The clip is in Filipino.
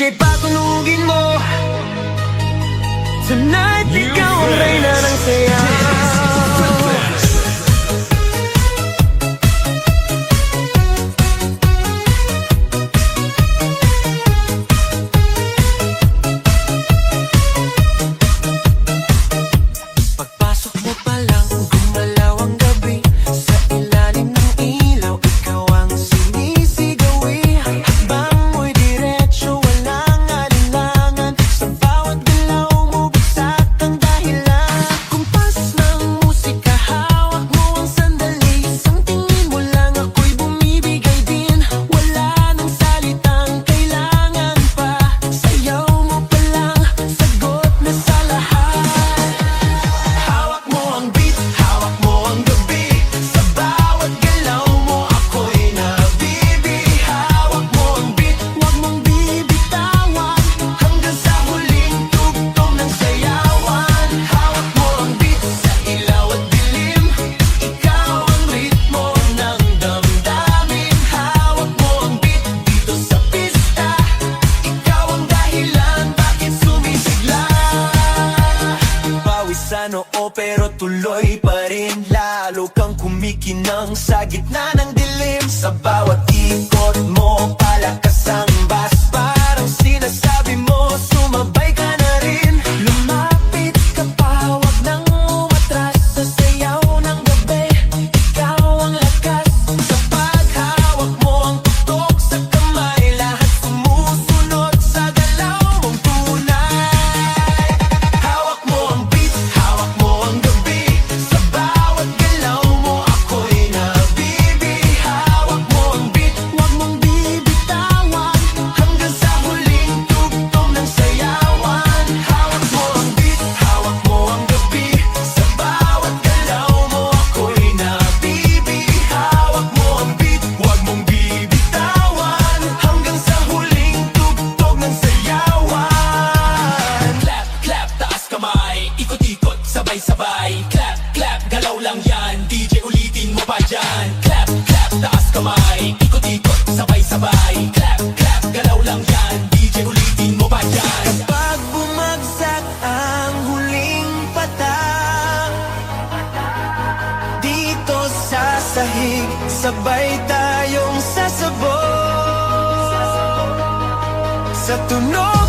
DJ patunugin mo. Tonight, ikaw ang reyna ng saya. Pagpasok mo pa lang, gumalaw ang gabi. Sa ilalim ng ilaw, ikaw ang sinisigawi. Hakbang mo'y diretso, walang alinlangan. Sa bawat galaw mo, bagsak ang dahilan. Kumpas ng musika, hawak mo ang sandali. Isang tingin mo lang, ako'y bumibigay din. Wala nang salitang kailangan pa. Sayaw mo pa lang, sagot na sa lahat. Hawak mo ang beat, hawak mo ang gabi. Sa bawat galaw mo, ako'y nabibi. Hawak mo ang beat, huwag mong bibitawan. Hanggang sa huling tugtog ng sayawan. Hawak mo ang beat, sa ilaw at dilim. Ikaw ang ritmo ng damdamin. Hawak mo ang beat, dito sa pista. Ikaw ang dahilan, bakit sumisigla. Pawis sa noo pero tuloy pa rin. Lalo kang kumikinang sa gitna ng dilim. Sa bawat ikot mo, palakas ang bass. Parang sinasabi mo, sumabay ka na rin. Lumapit ka pa, huwag nang umatras. Sa sayaw ng gabi, ikaw ang lakas. Sa paghawak mo ang tutok sa kamay, lahat sumusunod sa galaw mong tunay. Hawak mo ang beat, hawak mo ang gabi. Sa bawat galaw mo, ako'y nabibi. Hawak mo ang beat, huwag mong bibitawan. Hanggang sa huling tugtog ng sayawan. Hawak mo ang beat, hawak mo ang gabi. Sa bawat galaw mo, ako'y nabibi. Hawak mo ang beat, huwag mong bibitawan. Hanggang sa huling tugtog ng sayawan. Clap, clap, taas kamay. Ikot-ikot, sabay-sabay. Clap, clap, galaw lang yan. DJ ulitin mo pa dyan. Clap, clap, taas kamay. Ikot-ikot, sabay-sabay. Clap, clap, galaw lang yan. DJ ulitin mo pa dyan. Kapag bumagsak ang huling patak, dito sa sahig, sabay tayong sasabog. Sa tunog